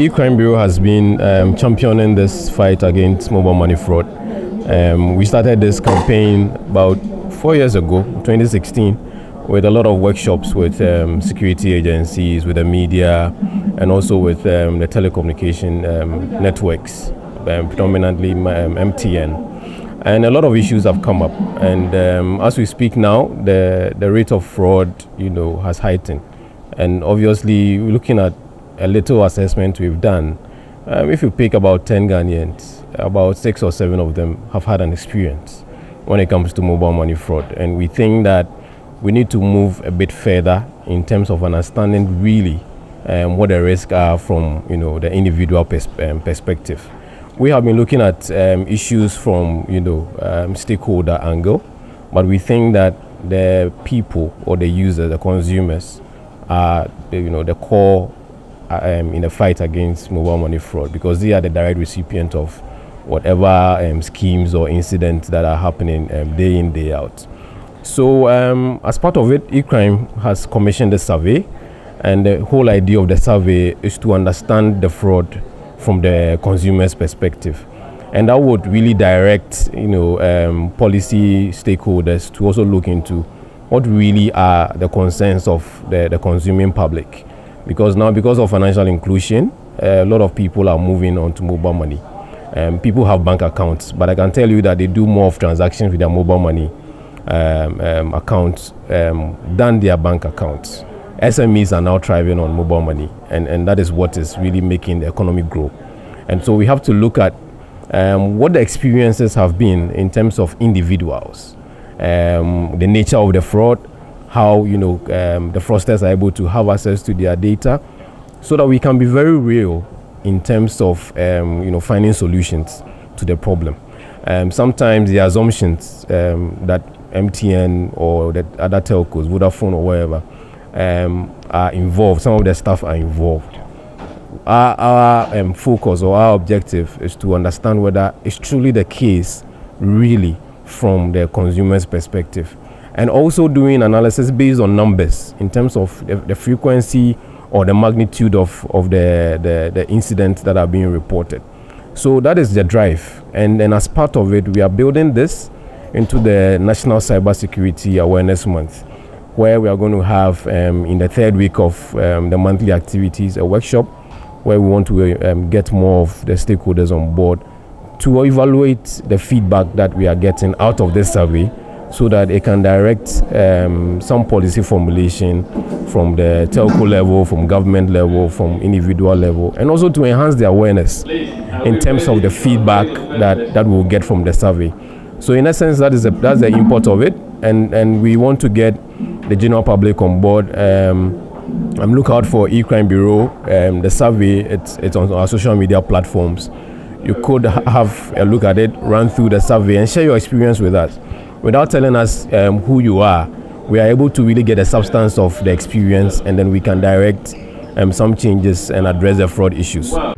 E-Crime Bureau has been championing this fight against mobile money fraud. We started this campaign about 4 years ago, 2016, with a lot of workshops with security agencies, with the media, and also with the telecommunication networks, predominantly MTN. And a lot of issues have come up. And as we speak now, the rate of fraud, has heightened. And obviously, looking at a little assessment we've done, if you pick about 10 Ghanaians, about 6 or 7 of them have had an experience when it comes to mobile money fraud. And we think that we need to move a bit further in terms of understanding really what the risks are from the individual perspective. We have been looking at issues from stakeholder angle, but we think that the people or the users, the consumers, are the core in the fight against mobile money fraud, because they are the direct recipient of whatever schemes or incidents that are happening day in, day out. So as part of it, E-Crime has commissioned a survey, and the whole idea of the survey is to understand the fraud from the consumer's perspective. And that would really direct policy stakeholders to also look into what really are the concerns of the consuming public. Because now, because of financial inclusion, a lot of people are moving on to mobile money. People have bank accounts, but I can tell you that they do more of transactions with their mobile money accounts than their bank accounts. SMEs are now thriving on mobile money, and that is what is really making the economy grow. And so we have to look at what the experiences have been in terms of individuals, the nature of the fraud, how the fraudsters are able to have access to their data, so that we can be very real in terms of finding solutions to the problem. Sometimes the assumptions that MTN or the other telcos, Vodafone or wherever, are involved, some of the staff are involved. Our focus or our objective is to understand whether it's truly the case really from the consumer's perspective, and also doing analysis based on numbers in terms of the frequency or the magnitude of the incidents that are being reported. So that is the drive, and then as part of it, we are building this into the National Cybersecurity Awareness Month, where we are going to have in the third week of the monthly activities a workshop where we want to get more of the stakeholders on board to evaluate the feedback that we are getting out of this survey, so that it can direct some policy formulation from the telco level, from government level, from individual level, and also to enhance the awareness in terms of the feedback that we'll get from the survey. So in essence, that's the import of it, and we want to get the general public on board. I'm looking out for E-Crime Bureau. The survey, it's on our social media platforms. You could have a look at it, run through the survey, and share your experience with us. Without telling us who you are, we are able to really get a substance of the experience, and then we can direct some changes and address the fraud issues. Wow.